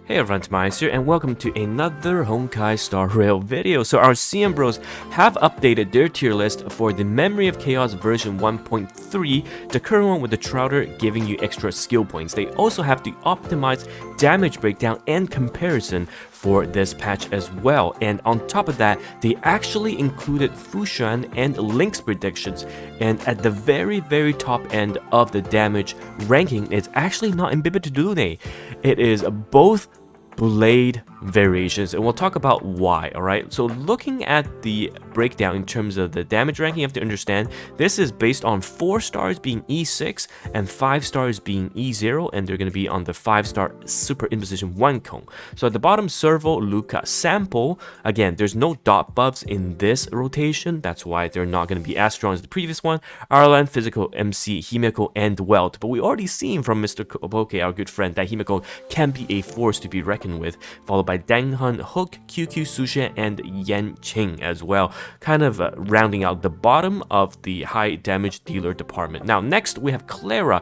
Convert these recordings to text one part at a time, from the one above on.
Hey everyone, TimaeuSS here, and welcome to another Honkai Star Rail video. So our CM bros have updated their tier list for the Memory of Chaos version 1.3, the current one with the Trouter giving you extra skill points. They also have the optimized damage breakdown and comparison for this patch as well. And on top of that, they actually included Fushan and Lynx predictions. And at the very top end of the damage ranking, it's actually not Imbibitudune. It is both blade variations, and we'll talk about why. Alright, so looking at the breakdown in terms of the damage ranking, you have to understand this is based on 4 stars being E6 and 5 stars being E0, and they're going to be on the 5-star Super Imposition 1 cone. So at the bottom, Servo, Luca, Sample. Again, there's no dot buffs in this rotation, that's why they're not going to be as strong as the previous one. Arlan, Physical, MC, Himeko, and Welt. But we already seen from Mr. Koboke, our good friend, that Himeko can be a force to be reckoned with, followed by Danghan, Hook, QQ, Sushe, and Yan Qing as well, kind of rounding out the bottom of the high damage dealer department. Now next we have Clara.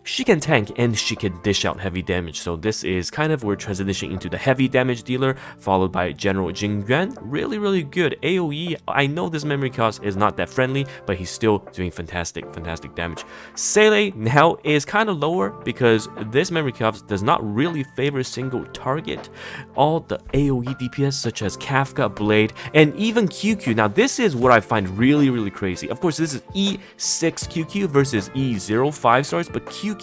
She can tank and she can dish out heavy damage, so this is kind of we're transitioning into the heavy damage dealer, followed by General Jing Yuan. Really good AoE. I know this memory cost is not that friendly, but he's still doing fantastic damage. Sele now is kind of lower because this memory cost does not really favor a single target. All the AoE DPS such as Kafka, Blade, and even QQ. Now this is what I find really crazy. Of course, this is E6 QQ versus E0 5 stars, but QQ,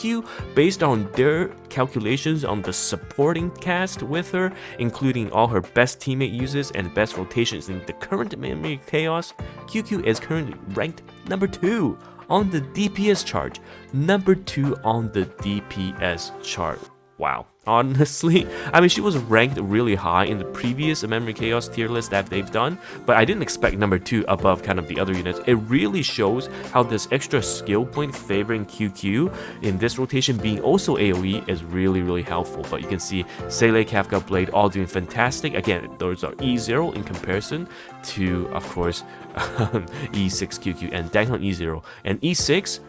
based on their calculations on the supporting cast with her, including all her best teammate uses and best rotations in the current Memory Chaos, QQ is currently ranked number 2 on the DPS chart. Number 2 on the DPS chart. Wow. Honestly, I mean, she was ranked really high in the previous Memory Chaos tier list that they've done, but I didn't expect number 2 above kind of the other units. It really shows how this extra skill point favoring QQ in this rotation being also AoE is really helpful. But you can see Sele, Kafka, Blade all doing fantastic. Again, those are E0 in comparison to, of course, E6 QQ and Danghan E0 and E6.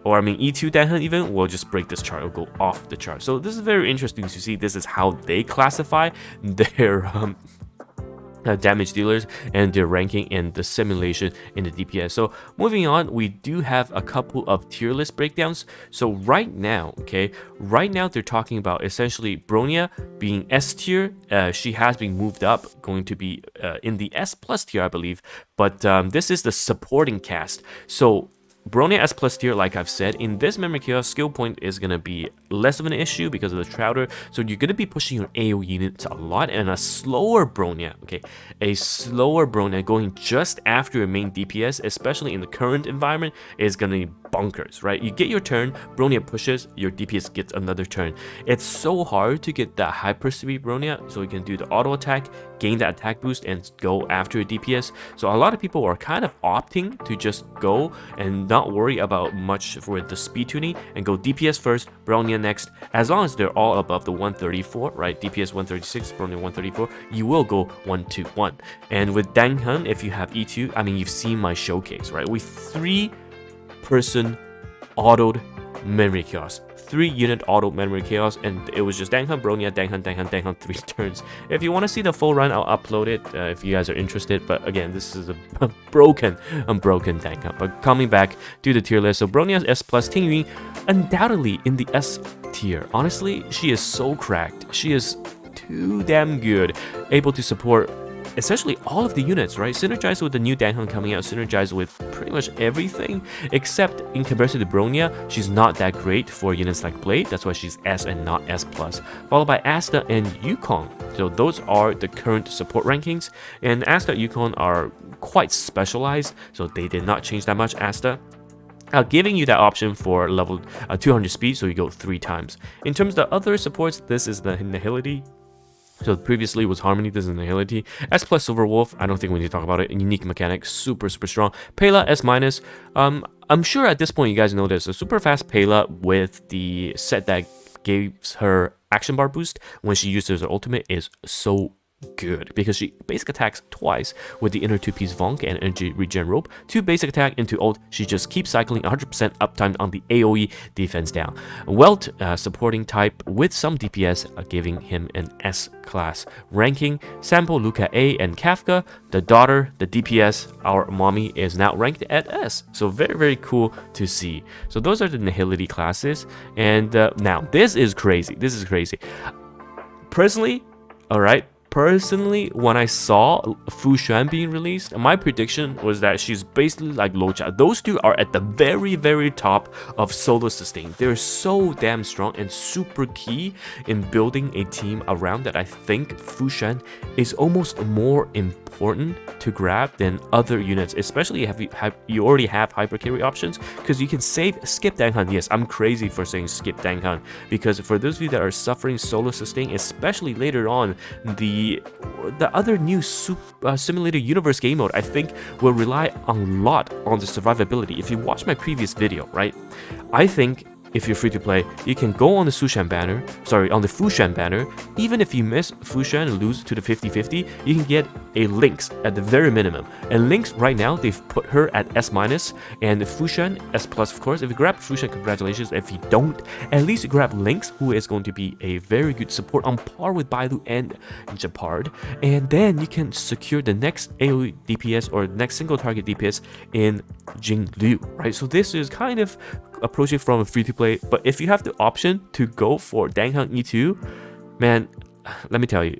Or I mean E2 Danhan even will just break this chart, will go off the chart. So this is very interesting to see. This is how they classify their damage dealers and their ranking in the simulation in the DPS. So moving on, we do have a couple of tier list breakdowns. So right now they're talking about essentially Bronya being S tier. She has been moved up, going to be in the S plus tier, I believe. But this is the supporting cast. So Bronya S plus tier, like I've said, in this Memory Chaos, skill point is going to be less of an issue because of the Trouter, so you're going to be pushing your AoE units a lot, and a slower Bronya, a slower Bronya going just after your main DPS, especially in the current environment, is going to be bonkers, right? You get your turn, Bronya pushes, your DPS gets another turn. It's so hard to get that hyper speed Bronya, so you can do the auto attack, gain that attack boost, and go after a DPS. So a lot of people are kind of opting to just go and not worry about much for the speed tuning and go DPS first, Bronya next. As long as they're all above the 134, right? DPS 136, Bronya 134, you will go 1-2-1. And with Danghan, if you have E2, I mean, you've seen my showcase, right? With 3-person autoed Memory Chaos, 3-unit auto Memory Chaos, and it was just Danghan, Bronya, Danghan 3 turns. If you want to see the full run, I'll upload it if you guys are interested. But again, this is a broken Danghan. But coming back to the tier list, so Bronya S plus, Tingyun undoubtedly in the S tier. Honestly, she is so cracked. She is too damn good, able to support essentially all of the units, right? Synergize with the new Danghan coming out, synergize with pretty much everything, except in comparison to Bronya, she's not that great for units like Blade. That's why she's S and not S+. Followed by Asta and Yukon. So those are the current support rankings, and Asta and Yukon are quite specialized, so they did not change that much. Asta giving you that option for level 200 speed, so you go 3 times. In terms of the other supports, this is the Nihility. So previously was Harmony, this is Nihility. S plus Silver Wolf, I don't think we need to talk about it. Unique mechanics, super strong. Pela S minus, I'm sure at this point you guys know this. A super fast Pela with the set that gives her action bar boost when she uses her ultimate is so good because she basic attacks twice with the inner 2-piece Vonk and energy regen rope. 2 basic attack into ult, she just keeps cycling 100% uptime on the AoE defense down. Welt, supporting type with some DPS, giving him an S-class ranking. Sample, Luca A, and Kafka, the daughter, the DPS, our mommy, is now ranked at S. So very, very cool to see. So those are the Nihility classes. And now, this is crazy. This is crazy. Personally, alright, when I saw Fu Xuan being released, my prediction was that she's basically like Luocha. Those two are at the very, very top of solo sustain. They're so damn strong and super key in building a team around that. I think Fu Xuan is almost more important to grab than other units, especially if you already have hyper carry options, because you can skip Danghan. Yes, I'm crazy for saying skip Danghan, because for those of you that are suffering solo sustain, especially later on, the other new simulated universe game mode, I think, will rely a lot on the survivability. If you watch my previous video, right, I think if you're free to play, you can go on the Fu Xuan banner. Even if you miss Fu Xuan and lose to the 50-50, you can get a Lynx at the very minimum. And Lynx right now, they've put her at S-, and Fu Xuan S+, of course. If you grab Fu Xuan, congratulations. If you don't, at least you grab Lynx, who is going to be a very good support on par with Bailu and Japard. And then you can secure the next AoE DPS or next single target DPS in Jinglu, right? So this is kind of approaching from a free-to-play, but if you have the option to go for Danghang E2, man, let me tell you,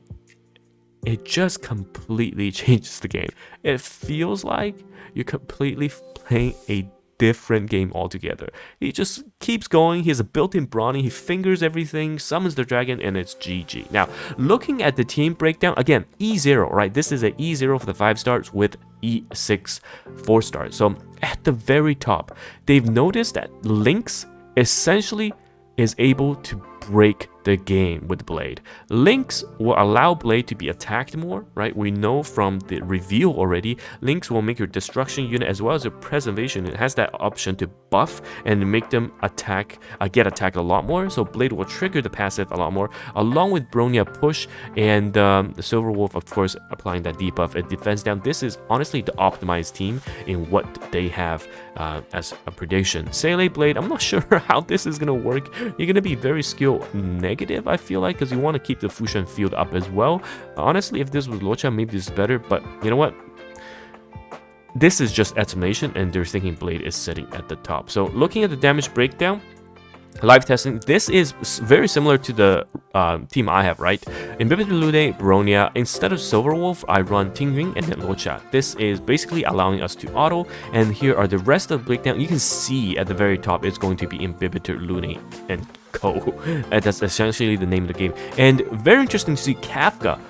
it just completely changes the game. It feels like you're completely playing a different game altogether. He just keeps going. He has a built-in brawny. He fingers everything, summons the dragon, and it's GG. Now, looking at the team breakdown, again, E0, right? This is an E0 for the 5 stars with E6 4 stars. So at the very top, they've noticed that Lynx essentially is able to break the game with Blade. Lynx will allow Blade to be attacked more, right? We know from the reveal already, Lynx will make your destruction unit as well as your preservation. It has that option to buff and make them get attacked a lot more. So Blade will trigger the passive a lot more, along with Bronya push and the Silver Wolf, of course, applying that debuff and defense down. This is honestly the optimized team in what they have as a prediction. Seele Blade, I'm not sure how this is gonna work. You're gonna be very skill negative, I feel like, because you want to keep the Fu Xuan field up as well. Honestly, if this was Luocha, maybe this is better, but you know what? This is just estimation, and they're thinking Blade is sitting at the top. So looking at the damage breakdown, live testing, this is very similar to the team I have, right? In Bibitu Lune, Bronya, instead of Silver Wolf, I run Tingyun and then Luocha. This is basically allowing us to auto, and here are the rest of the breakdown. You can see at the very top, it's going to be in Bibitu Lune and Co. And that's essentially the name of the game. And very interesting to see Kafka.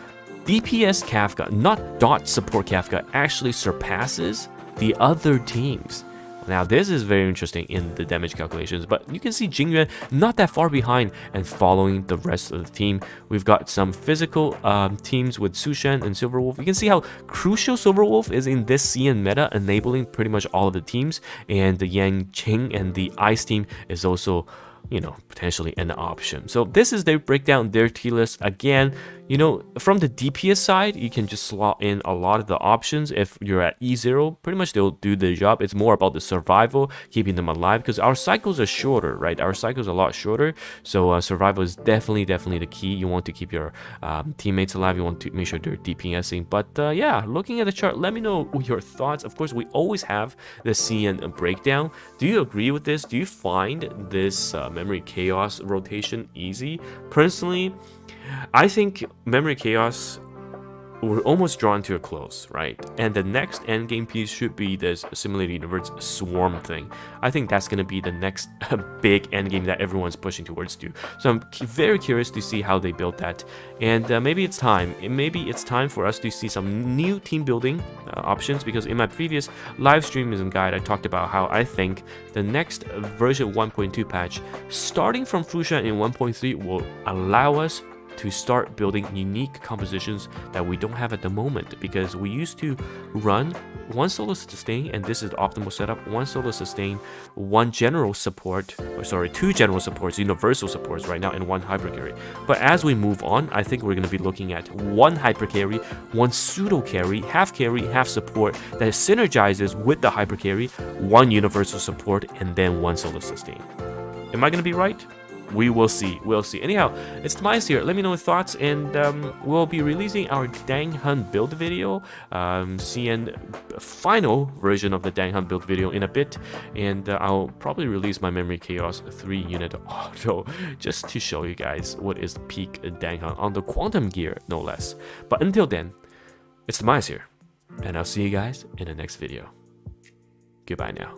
DPS Kafka, not dot support Kafka, actually surpasses the other teams. Now, this is very interesting in the damage calculations, but you can see Jingyuan not that far behind and following the rest of the team. We've got some physical teams with Su Shen and Silver Wolf. You can see how crucial Silver Wolf is in this CN meta, enabling pretty much all of the teams, and the Yang Qing and the Ice team is also, you know, potentially an option. So this is their breakdown, their tier list. Again, you know, from the DPS side, you can just slot in a lot of the options. If you're at E0, pretty much they'll do the job. It's more about the survival, keeping them alive, because our cycles are shorter, right? Our cycles are a lot shorter, so survival is definitely the key. You want to keep your teammates alive. You want to make sure they're DPSing. But yeah, looking at the chart, let me know your thoughts. Of course, we always have the CN breakdown. Do you agree with this? Do you find this memory chaos rotation easy? Personally, I think memory chaos, we're almost drawn to a close, right? And the next endgame piece should be this simulated universe swarm thing. I think that's going to be the next big endgame that everyone's pushing towards to. So I'm very curious to see how they build that. And maybe it's time. Maybe it's time for us to see some new team building options, because in my previous live streams and guide, I talked about how I think the next version 1.2 patch, starting from Fu Xuan in 1.3, will allow us to start building unique compositions that we don't have at the moment, because we used to run one solo sustain, and this is the optimal setup. One solo sustain, one general support, or sorry, two general supports, universal supports right now, and one hyper carry. But as we move on, I think we're going to be looking at one hyper carry, one pseudo carry, half support that synergizes with the hyper carry, one universal support, and then one solo sustain. Am I going to be right? We will see. We'll see. Anyhow, it's TimaeuSS here. Let me know your thoughts, and we'll be releasing our Dang Hunt build video, seeing final version of the Dang Hunt build video in a bit, and I'll probably release my Memory Chaos 3 unit auto just to show you guys what is the peak Dang Hunt on the Quantum gear, no less. But until then, it's TimaeuSS here, and I'll see you guys in the next video. Goodbye now.